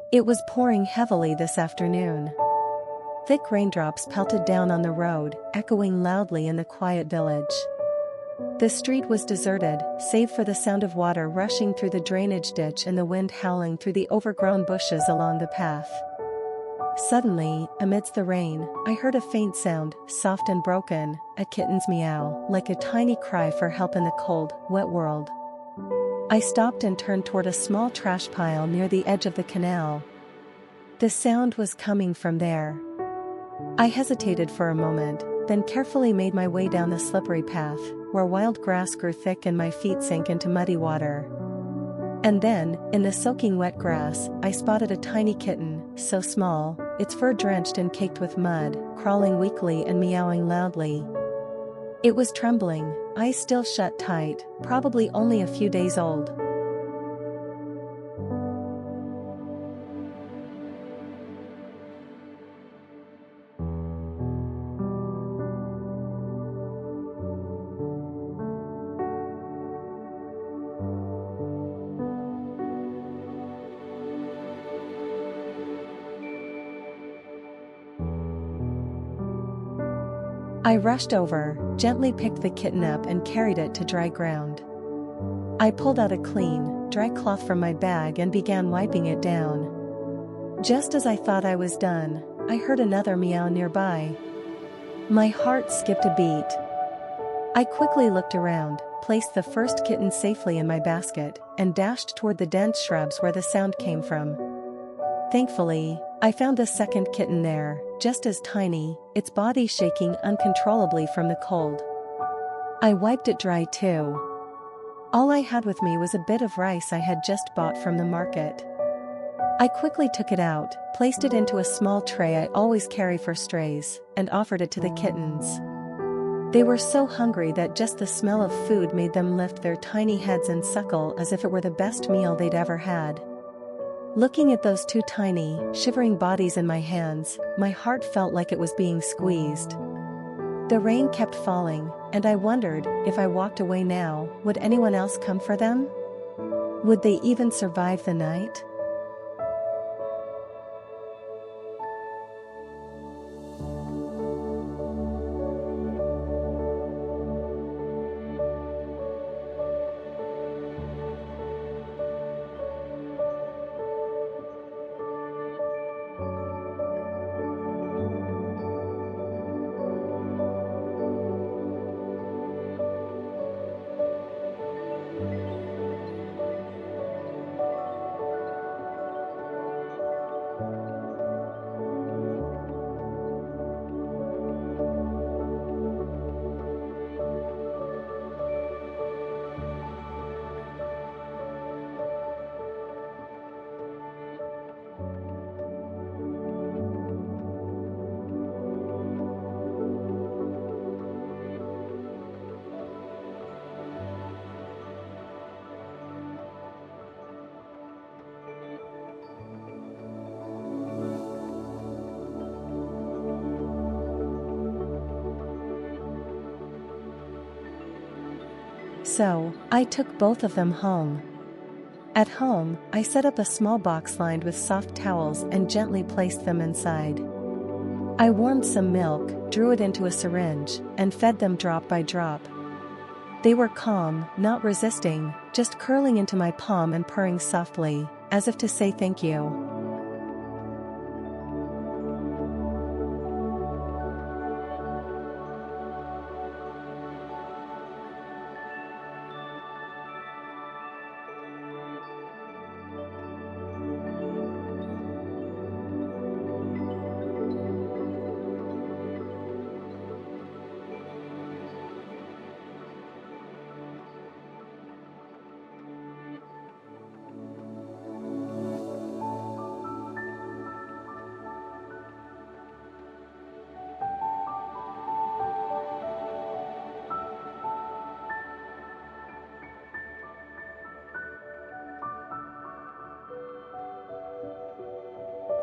It was pouring heavily this afternoon. Thick raindrops pelted down on the road, echoing loudly in the quiet village. The street was deserted, save for the sound of water rushing through the drainage ditch and the wind howling through the overgrown bushes along the path. Suddenly, amidst the rain, I heard a faint sound, soft and broken, a kitten's meow, like a tiny cry for help in the cold, wet world. I stopped and turned toward a small trash pile near the edge of the canal. The sound was coming from there. I hesitated for a moment, then carefully made my way down the slippery path, where wild grass grew thick and my feet sank into muddy water. And then, in the soaking wet grass, I spotted a tiny kitten, so small, its fur drenched and caked with mud, crawling weakly and meowing loudly. It was trembling, eyes still shut tight, probably only a few days old. I rushed over, gently picked the kitten up and carried it to dry ground. I pulled out a clean, dry cloth from my bag and began wiping it down. Just as I thought I was done, I heard another meow nearby. My heart skipped a beat. I quickly looked around, placed the first kitten safely in my basket, and dashed toward the dense shrubs where the sound came from. Thankfully, I found the second kitten there, just as tiny, its body shaking uncontrollably from the cold. I wiped it dry too. All I had with me was a bit of rice I had just bought from the market. I quickly took it out, placed it into a small tray I always carry for strays, and offered it to the kittens. They were so hungry that just the smell of food made them lift their tiny heads and suckle as if it were the best meal they'd ever had. Looking at those two tiny, shivering bodies in my hands, my heart felt like it was being squeezed. The rain kept falling, and I wondered, if I walked away now, would anyone else come for them? Would they even survive the night? So, I took both of them home. At home, I set up a small box lined with soft towels and gently placed them inside. I warmed some milk, drew it into a syringe, and fed them drop by drop. They were calm, not resisting, just curling into my palm and purring softly, as if to say thank you.